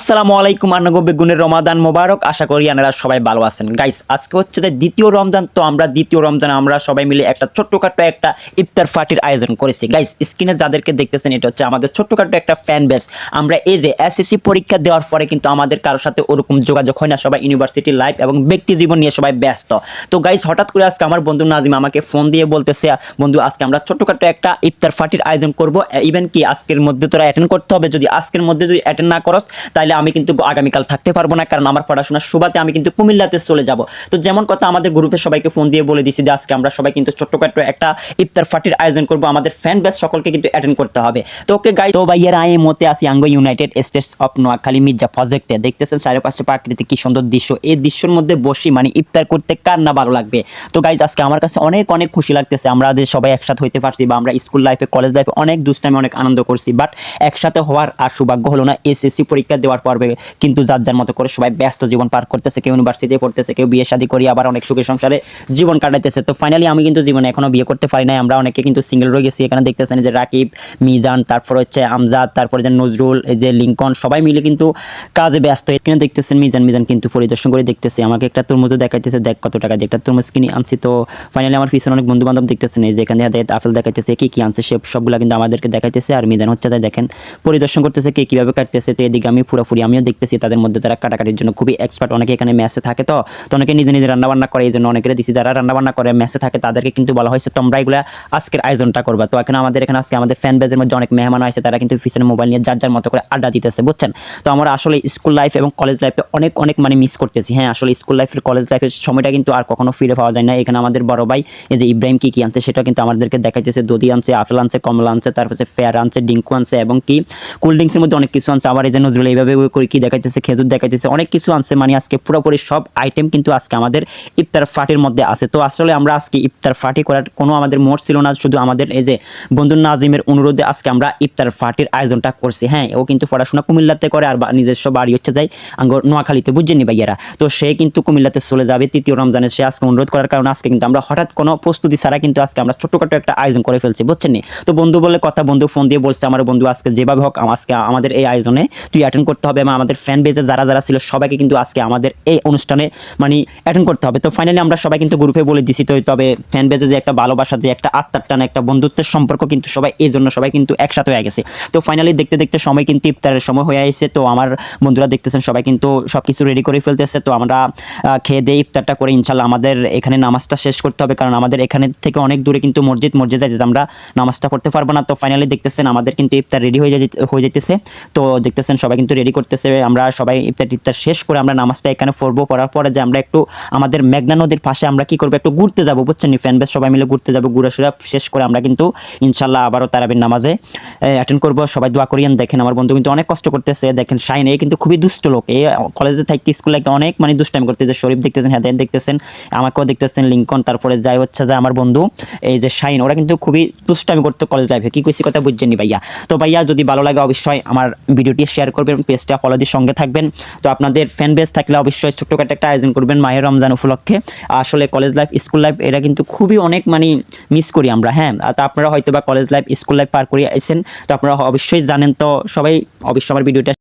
আসসালামু আলাইকুম আন্নাগো বেগুনের রমাদান মোবারক। আশা করি আপনারা সবাই ভালো আছেন। গাইস আজকে হচ্ছে যে দ্বিতীয় রমজান। তো আমরা দ্বিতীয় রমজানে আমরা সবাই মিলে একটা ছোট্টখাটো একটা ইফতার পার্টির আয়োজন করেছি। গাইস স্ক্রিনে যাদেরকে দেখতেছেন এটা হচ্ছে আমাদের ছোট্টখাটো একটা ফ্যান বেস। আমরা এই যে এসএসসি পরীক্ষা দেওয়ার পরে কিন্তু আমাদের কারোর সাথে ওরকম যোগাযোগ হয় না, সবাই ইউনিভার্সিটি লাইফ এবং ব্যক্তি জীবন নিয়ে সবাই ব্যস্ত। তো গাইস হঠাৎ করে আজকে আমার বন্ধু নাজিম আমাকে ফোন দিয়ে বলতেছে, বন্ধু আজকে আমরা ছোট্টখাটো একটা ইফতার পার্টির আয়োজন করব, ইভেন কি আজকের মধ্যে তোরা অ্যাটেন্ড করতে হবে। যদি আজকের মধ্যে যদি অ্যাটেন্ড না করস তাহলে আমি কিন্তু আগামীকাল থাকতে পারবো না, কারণ আমার পড়াশোনার সুবাদে আমি কিন্তু কুমিল্লাতে চলে যাব। তো যেমন কথা আমাদের গ্রুপে সবাইকে ফোন দিয়ে বলে দিছি যে আজকে আমরা সবাই কিন্তু ছোট্টখাটো একটা ইফতার পার্টির আয়োজন করব, আমাদের ফ্যান বেস সকলকে কিন্তু অ্যাটেন্ড করতে হবে। তো ওকে গাইস, তো ভাইয়ার আই মতে আসি আঙ্গো United States of Noakhali Mirza প্রজেক্টে। দেখতেছেন চারপাশে প্রাকৃতিক কি সুন্দর দৃশ্য, এই দৃশ্যের মধ্যে বসি মানে ইফতার করতে কার না ভালো লাগবে। তো গাইস আজকে আমার কাছে অনেক অনেক খুশি লাগতেছে আমরা যে সবাই একসাথে হইতে পারছি, বা আমরা স্কুল লাইফে কলেজ লাইফে অনেক দুষ্টামি অনেক আনন্দ করছি, বাট একসাথে হওয়ার আর সৌভাগ্য হলো না। এসএসসি পরীক্ষা দেওয়ার পর কিন্তু যার যার মতো করে সবাই ব্যস্ত জীবন পার করতেছে, কেউ ইউনিভার্সিটিতে পড়তেছে, কেউ বিয়ে শাদী করি, আবার অনেক সুখে সংসারে জীবন কাটাইতেছে। তো ফাইনালি আমি কিন্তু জীবনে এখনো বিয়ে করতে পারি নাই, আমরা অনেকে কিন্তু সিঙ্গেল রয়ে গেছি। এখানে দেখতেছেন যে রাকিব, মিজান, তারপর হচ্ছে আমজাদ, তারপরে যে নজরুল, এই যে লিঙ্কন, সবাই মিলে কিন্তু কাজে ব্যস্ত। এখানে দেখতেছেন মিজান কিন্তু পরিদর্শন করে দেখতেছে, আমাকে একটা তরমুজও দেখাইতেছে, দেখ কত টাকা দিয়ে একটা তরমুজ কিনে আনছি। তো ফাইনালি আমার পিছনে অনেক বন্ধু বান্ধব দেখতেছেন, এই যে এখানে আপেল দেখাইতেছে, কি আনছে সে সবগুলা কিন্তু আমাদেরকে দেখাইতেছে। আর মিজান হচ্ছে যায় দেখেন পরিদর্শন করতেছে কে কিভাবে কাটতেছে। তো এদিকে আমি পুরোপুরি আমিও দেখতেছি, তাদের মধ্যে তারা কাটাকাটির জন্য খুবই এক্সপার্ট। অনেকে এখানে মেসে থাকে, তো অনেকে নিজে নিজে রান্নাবান্না করে, এই জন্য অনেকের দিছি যারা রান্নাবান্না করে মেসে থাকে তাদেরকে কিন্তু বলা হয়েছে তোমরা এগুলা আজকের আয়োজনটা করবা। তো এখানে আমাদের এখানে আজকে আমাদের ফ্যান বেজের মধ্যে অনেক মেহমান আছে, তারা কিন্তু পিছনে মোবাইল নিয়ে যার যার মতো করে আড্ডা দিতেছে, বুঝছেন। তো আমরা আসলে স্কুল লাইফ এবং কলেজ লাইফে অনেক অনেক মানে মিস করতেছি। হ্যাঁ আসলে স্কুল লাইফের কলেজ লাইফের সময়টা কিন্তু আর কখনো ফিরে পাওয়া যায় না। এখানে আমাদের বড় ভাই এই যে ইব্রাহিম কি আনছে সেটা কিন্তু আমাদেরকে দেখাইতেছে, দধি আনছে, আপেল আনছে, কমলা আনছে, তারপরে ফেয়ার আনছে, ডিঙ্কু আনছে এবং কি কোল্ড ড্রিঙ্কসের মধ্যে অনেক কিছু আনছে। আবার এই যে নজরুল এইভাবে করে কি দেখাইতেছে, খেজুর দেখাইতেছে, অনেক কিছু আনছে। মানে আজকে পুরোপুরি সব আইটেম কিন্তু আজকে আমাদের ইফতার পার্টির মধ্যে আছে। তো আসলে আমরা আজকে ইফতার পার্টি করার কোনো আমাদের মোট ছিল না, শুধু আমাদের এই যে বন্ধু নাজিমের অনুরোধে আজকে আমরা ইফতার পার্টির আয়োজনটা করছি। হ্যাঁ ও কিন্তু পড়াশোনা কুমিল্লাতে করে, আর নিজস্ব বাড়ি হচ্ছে যাই নোয়াখালীতে, বুঝছেন নি ভাইয়ারা। তো সে কিন্তু কুমিল্লাতে চলে যাবে তৃতীয় রমজানে, সে আজকে অনুরোধ করার কারণে আজকে কিন্তু আমরা হঠাৎ কোনো প্রস্তুতি ছাড়া কিন্তু আজকে আমরা ছোটখাটো একটা আয়োজন করে ফেলছি, বুঝছেন নি। তো বন্ধু বলে কথা, বন্ধু ফোন দিয়ে বলছে আমার বন্ধু আজকে যেভাবে হোক আজকে আমাদের এই আয়োজনে তুই অ্যাটেন্ড করতে হবে, এবং আমাদের ফ্যান বেজে যারা যারা ছিল সবাইকে কিন্তু আজকে আমাদের এই অনুষ্ঠানে মানে অ্যাটেন্ড করতে হবে। তো ফাইনালি আমরা সবাই কিন্তু গ্রুপে বলে দিছি। তো তবে ফ্যান বেজে যে একটা ভালোবাসা, যে একটা আত্মার টান, একটা বন্ধুত্বের সম্পর্ক কিন্তু সবাই এই জন্য সবাই কিন্তু একসাথে হয়ে গেছে। তো ফাইনালি দেখতে দেখতে সময় কিন্তু ইফতারের সময় হয়ে আসছে। তো আমার বন্ধুরা দেখতেছেন সবাই কিন্তু সবকিছু রেডি করে ফেলতেছে। তো আমরা খেয়ে দিয়ে ইফতারটা করে ইনশাল্লাহ আমাদের এখানে নামাজটা শেষ করতে হবে, কারণ আমাদের এখানে থেকে অনেক দূরে কিন্তু মসজিদ যায়, যে আমরা নামাজটা পড়তে পারবো না। তো ফাইনালি দেখতেছেন আমাদের কিন্তু ইফতার রেডি হয়ে যেতেছে। তো দেখতেছেন সবাই কিন্তু রেডি করতেছে, আমরা সবাই ইফতার শেষ করে আমরা নামাজটা এখানে পড়বো। পড়ার পরে যে আমরা একটু আমাদের মেঘনা নদীর পাশে আমরা কি করবো, একটু ঘুরতে যাবো, বুঝছেন নি। ফ্যান বেস সবাই মিলে ঘুরতে যাবো, ঘুরাফেরা শেষ করে আমরা কিন্তু ইনশাল্লাহ আবারও তারাবির নামাজে অ্যাটেন্ড করবো। সবাই দোয়া করিয়েন। দেখেন আমার বন্ধু কিন্তু অনেক কষ্ট করতেছে, দেখেন শাইন এই কিন্তু খুবই দুষ্ট লোক, এই কলেজে থাকতে স্কুলে অনেক মানে দুষ্টামি করতেছে। শরীফ দেখতেছেন, হেদায়েত দেখতেছেন, আমাকেও দেখতেছেন, লিঙ্কন, তারপরে যাই হচ্ছে যে আমার বন্ধু এই যে শাইন, ওরা কিন্তু খুবই দুষ্টামি করতো কলেজ লাইফে। কি কইছি কথা বুঝছেন নি ভাইয়া। তো ভাইয়া যদি ভালো লাগে অবশ্যই আমার ভিডিওটি শেয়ার করবেন, পেজটা ফলো দিয়ে সঙ্গে থাকবেন। তো আপনাদের ফ্যান বেস থাকলে অবশ্যই ছোট্টখাটো একটা আয়োজন করবেন মাহের রমজান উপলক্ষে। আসলে কলেজ লাইফ স্কুল লাইফ এটা কিন্তু খুবই অনেক মানে মিস করি আমরা। হ্যাঁ তো আপনারা হয়তো বা কলেজ লাইফ স্কুল লাইফ পার করে আসছেন, তো আপনারা অবশ্যই জানেন। তো সবাই অবশ্যই আমার ভিডিওটা